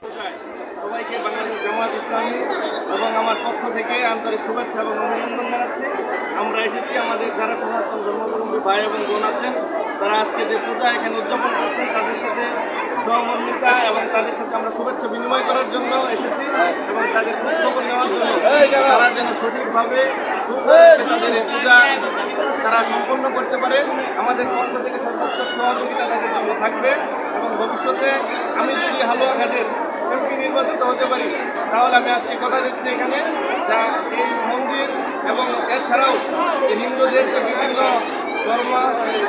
সবাইকে বাংলাদেশ জামায়াত ইসলামী এবং আমার পক্ষ থেকে আন্তরিক শুভেচ্ছা এবং অভিনন্দন জানাচ্ছি। আমরা এসেছি আমাদের যারা সনাতন ধর্মাবলম্বী ভাই এবং বোন আছেন, তারা আজকে যে পূজা এখানে উদযাপন করছেন তাদের সাথে সহমর্মিতা এবং তাদের সাথে আমরা শুভেচ্ছা বিনিময় করার জন্য এসেছি এবং তাদের খোঁজখবর নেওয়ার জন্য তারা যেন সঠিকভাবে তাদের এই পূজা তারা সম্পন্ন করতে পারে। আমাদের পক্ষ থেকে সর্বাত্মক সহযোগিতা তাদের জন্য থাকবে এবং ভবিষ্যতে আমি যদি হালুয়াঘাটের এমপি নির্বাচিত হতে পারি তাহলে আমি আজকে কথা দিচ্ছি এখানে যা এই মন্দির এবং এছাড়াও এই হিন্দুদের যে বিভিন্ন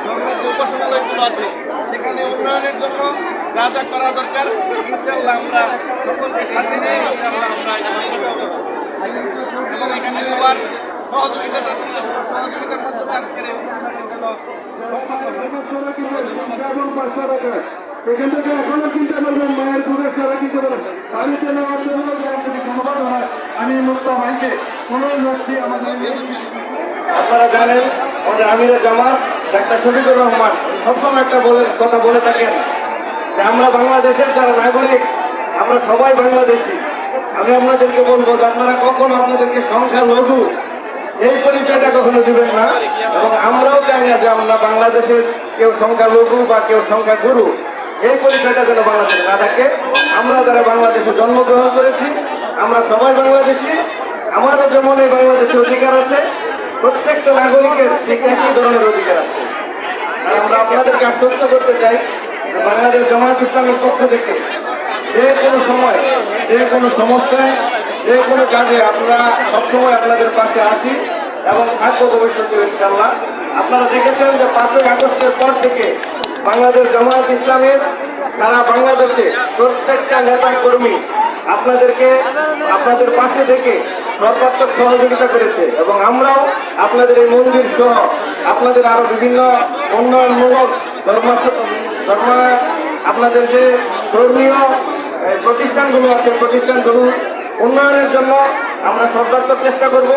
ধর্মের যে উপাসনালয়গুলো আছে সেখানে উন্নয়নের জন্য যা যা করা দরকার ইনশাআল্লাহ আমরা সকলকে সাথে নিয়ে ইনশাআল্লাহ আমরা এবং এখানে সবার সহযোগিতা চাচ্ছিল সহযোগিতার মাধ্যমে আজকের এই অনুষ্ঠানটি যেন এখান থেকে এখনো চিন্তা করবেন মায়ের দুধের ছাড়া কি করবেন বাড়িতে নেওয়ার জন্য যদি সম্ভব হয় আমি মুক্ত ভাইকে কোনো ব্যক্তি আমাদের আপনারা জানেন আমাদের আমিরের জামাত ডাক্তার শফিকুর রহমান সবসময় একটা কথা বলে থাকেন যে আমরা বাংলাদেশের যারা নাগরিক আমরা সবাই বাংলাদেশি। আমি আপনাদেরকে বলবো যে আপনারা কখনো আপনাদেরকে সংখ্যালঘু এই পরিচয়টা কখনো দিবেন না এবং আমরাও চাই না যে আমরা বাংলাদেশের কেউ সংখ্যালঘু বা কেউ সংখ্যাগুরু এই পরিচয়টা যেন বাংলাদেশে না থাকে। আমরা যারা বাংলাদেশে জন্মগ্রহণ করেছি আমরা সবাই বাংলাদেশি, আমারও যেমন এই বাংলাদেশের অধিকার আছে, প্রত্যেকটা নাগরিকের ঠিক একই ধরনের অধিকার আছে। আর আমরা আপনাদেরকে আশ্বস্ত করতে চাই বাংলাদেশ জামায়াত ইসলামের পক্ষ থেকে যে কোনো সময় যে কোনো সমস্যায় যে কোনো কাজে আমরা সবসময় আপনাদের পাশে আছি এবং থাকবো ভবিষ্যতে ইনশাআল্লাহ। আপনারা দেখেছেন যে 5ই আগস্টের পর থেকে বাংলাদেশ জামায়াত ইসলামের সারা বাংলাদেশে প্রত্যেকটা নেতা কর্মী আপনাদের পাশে থেকে সর্বাত্মক সহযোগিতা করেছে এবং আমরাও আপনাদের এই মন্দির সহ আপনাদের আরো বিভিন্ন উন্নয়নমূলক আপনাদের যে ধর্মীয় প্রতিষ্ঠানগুলো আছে প্রতিষ্ঠানগুলো উন্নয়নের জন্য আমরা সর্বাত্মক চেষ্টা করব।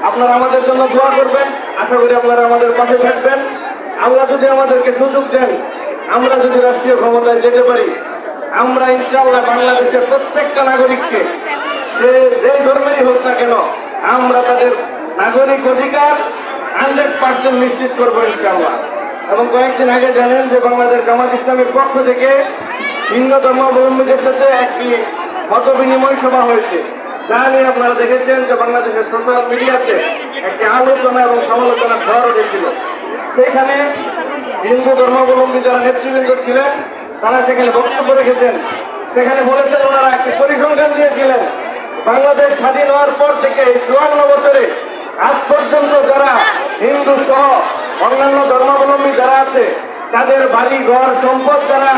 আপনারা আমাদের জন্য দোয়া করবেন, আশা করি আপনারা আমাদের পাশে থাকবেন। আল্লাহ যদি আমাদেরকে সুযোগ দেন, আমরা যদি রাষ্ট্রীয় ক্ষমতায় যেতে পারি, আমরা ইনশাআল্লাহ বাংলাদেশের প্রত্যেকটা নাগরিককে যে ধর্মেরই হোক না কেন আমরা তাদের নাগরিক অধিকার 100% নিশ্চিত করবো ইনশাআল্লাহ। এবং কয়েকদিন আগে জানেন যে বাংলাদেশ জামায়াত ইসলামের পক্ষ থেকে ভিন্ন ধর্মাবলম্বীদের সাথে একটি মত বিনিময় সভা হয়েছে, যা নিয়ে আপনারা দেখেছেন যে বাংলাদেশের সোশ্যাল মিডিয়াতে একটি আলোচনা এবং সমালোচনার ঝড় উঠেছিল। সেখানে হিন্দু ধর্মাবলম্বী যারা নেতৃবৃন্দ ছিলেন তারা সেখানে বক্তব্য রেখেছেন। সেখানে বলেছেন ওনারা একটি পরিসংখ্যান দিয়েছিলেন বাংলাদেশ স্বাধীন হওয়ার পর থেকে 54 বছরে আজ পর্যন্ত যারা হিন্দু সহ অন্যান্য ধর্মাবলম্বী যারা আছে তাদের বাড়ি ঘর সম্পদ যারা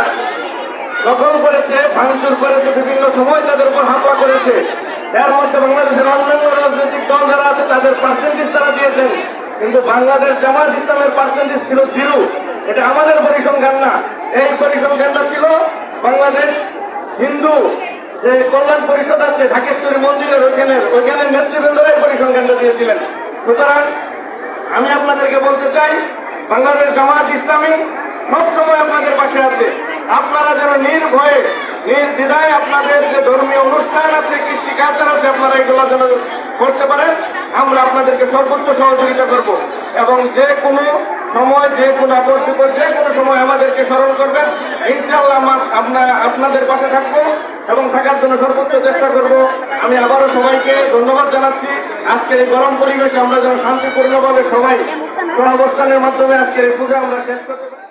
দখল করেছে, ভাঙচুর করেছে, বিভিন্ন সময় তাদের উপর হামলা করেছে, এর মধ্যে বাংলাদেশের অন্যান্য রাজনৈতিক দল যারা আছে তাদের পার্সেন্টেজ তারা দিয়েছেন, কিন্তু বাংলাদেশ জামায়াত ইসলামের পার্সেন্টেজ ছিল 0। এটা আমাদের পরিসংখ্যান না, এই পরিসংখ্যানটা ছিল বাংলাদেশ হিন্দু যে কল্যাণ পরিষদ আছে ঢাকেশ্বরী মন্দিরের ওইখানের নেতৃবৃন্দরা এই পরিসংখ্যানটা দিয়েছিলেন। সুতরাং আমি আপনাদেরকে বলতে চাই বাংলাদেশ জামায়াত ইসলামী সবসময় আপনাদের পাশে আছে। আপনারা যেন নির্ভয়ে নির্দ্বিধায় আপনাদের যে ধর্মীয় অনুষ্ঠান আছে, কৃষ্টি কালচার আছে, আপনারা এগুলো যেন করতে পারেন। আমরা আপনাদেরকে সর্বোচ্চ সহযোগিতা করব এবং যে কোনো সময় যে কোনো আপত্তিকর যে কোনো সময় আমাদেরকে স্মরণ করবেন। ইনশাআল্লাহ আপনাদের পাশে থাকবো এবং থাকার জন্য সর্বোচ্চ চেষ্টা করব। আমি আবারও সবাইকে ধন্যবাদ জানাচ্ছি। আজকের এই গরম পরিবেশে আমরা যেন শান্তিপূর্ণভাবে সবাই সহাবস্থানের মাধ্যমে আজকের এই পূজা আমরা শেষ করতে পারি।